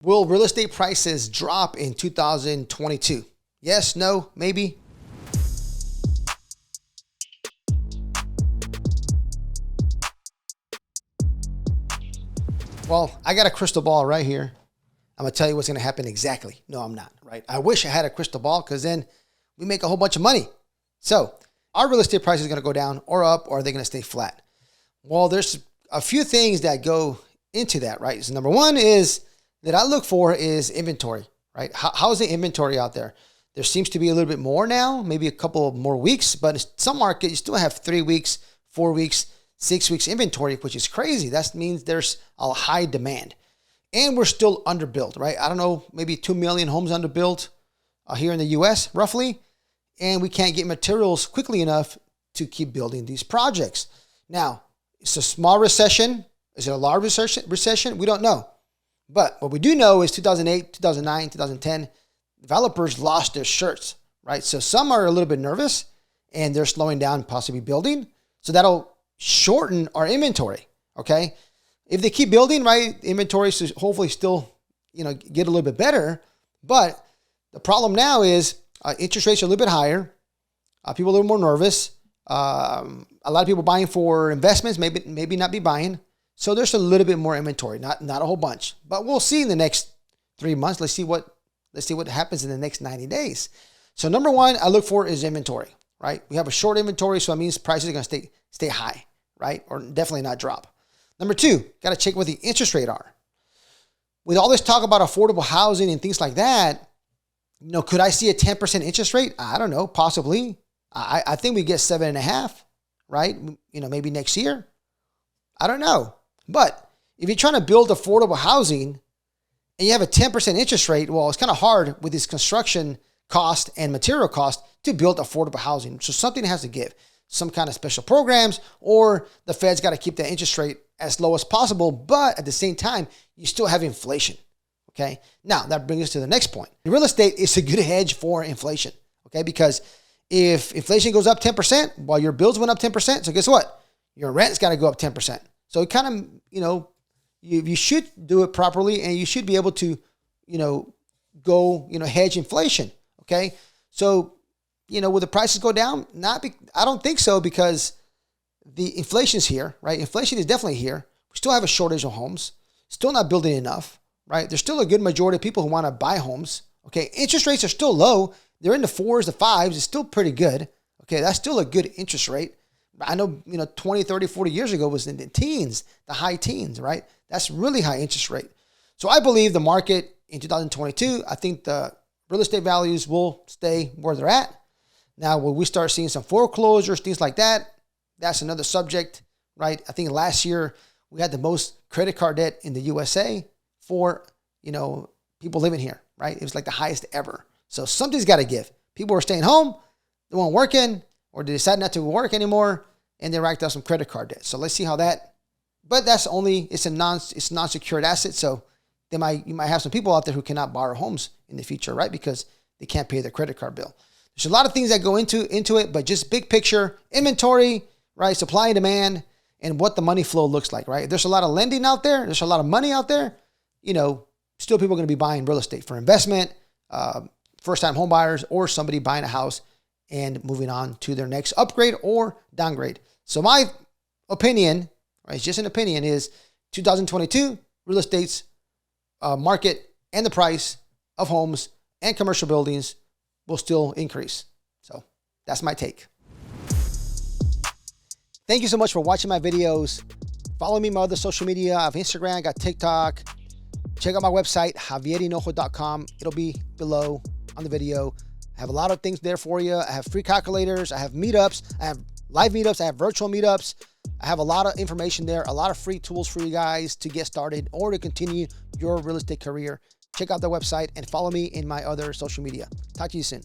Will real estate prices drop in 2022? Yes, no, maybe? Well, I got a crystal ball right here. I'm going to tell you what's going to happen exactly. No, I'm not, right? I wish I had a crystal ball because then we make a whole bunch of money. So, are real estate prices going to go down or up, or are they going to stay flat? Well, there's a few things that go into that, right? So number one is that I look for is inventory, right? How is the inventory out there? There seems to be a little bit more now, maybe a couple more weeks, but in some market, you still have 3 weeks, 4 weeks, 6 weeks inventory, which is crazy. That means there's a high demand. And we're still underbuilt, right? I don't know, maybe 2 million homes underbuilt here in the US, roughly. And we can't get materials quickly enough to keep building these projects. Now, it's a small recession. Is it a large recession? We don't know. But what we do know is 2008, 2009, 2010, developers lost their shirts, right? So some are a little bit nervous and they're slowing down, possibly building. So that'll shorten our inventory, okay? If they keep building, right, inventory should hopefully still, get a little bit better. But the problem now is interest rates are a little bit higher. People are a little more nervous. A lot of people buying for investments, maybe not be buying. So there's a little bit more inventory, not a whole bunch. But we'll see in the next 3 months. Let's see what happens in the next 90 days. So number one, I look for is inventory, right? We have a short inventory, so it means prices are going to stay high, right? Or definitely not drop. Number two, got to check what the interest rate are. With all this talk about affordable housing and things like that, could I see a 10% interest rate? I don't know, possibly. I think we get 7.5, right? Maybe next year. I don't know. But if you're trying to build affordable housing and you have a 10% interest rate, well, it's kind of hard with this construction cost and material cost to build affordable housing. So something has to give. Some kind of special programs, or the Fed's got to keep that interest rate as low as possible. But at the same time, you still have inflation. Okay. Now that brings us to the next point. Real estate is a good hedge for inflation. Okay. Because if inflation goes up 10%, while your bills went up 10%, so guess what? Your rent's got to go up 10%. So it kind of, you should do it properly and you should be able to, go, hedge inflation. Okay. So, will the prices go down? I don't think so, because the inflation's here, right? Inflation is definitely here. We still have a shortage of homes, still not building enough, right? There's still a good majority of people who want to buy homes. Okay. Interest rates are still low. They're in the 4s, the 5s. It's still pretty good. Okay. That's still a good interest rate. I know, 20, 30, 40 years ago was in the teens, the high teens, right? That's really high interest rate. So I believe the market in 2022, I think the real estate values will stay where they're at. Now, will we start seeing some foreclosures, things like that? That's another subject, right? I think last year we had the most credit card debt in the USA for, people living here, right? It was like the highest ever. So something's got to give. People are staying home, they weren't working, or they decide not to work anymore, and they racked up some credit card debt. So let's see how that, but it's non-secured asset. So you might have some people out there who cannot borrow homes in the future, right? Because they can't pay their credit card bill. There's a lot of things that go into it, but just big picture, inventory, right? Supply and demand, and what the money flow looks like, right? There's a lot of lending out there. There's a lot of money out there. Still people are going to be buying real estate for investment, first-time home buyers, or somebody buying a house and moving on to their next upgrade or downgrade. So my opinion, right, it's just an opinion, is 2022 real estate's market and the price of homes and commercial buildings will still increase. So that's my take. Thank you so much for watching my videos. Follow me on my other social media. I have Instagram, I got TikTok. Check out my website, javierhinojo.com. It'll be below on the video. I have a lot of things there for you. I have free calculators. I have meetups. I have live meetups. I have virtual meetups. I have a lot of information there, a lot of free tools for you guys to get started or to continue your real estate career. Check out the website and follow me in my other social media. Talk to you soon.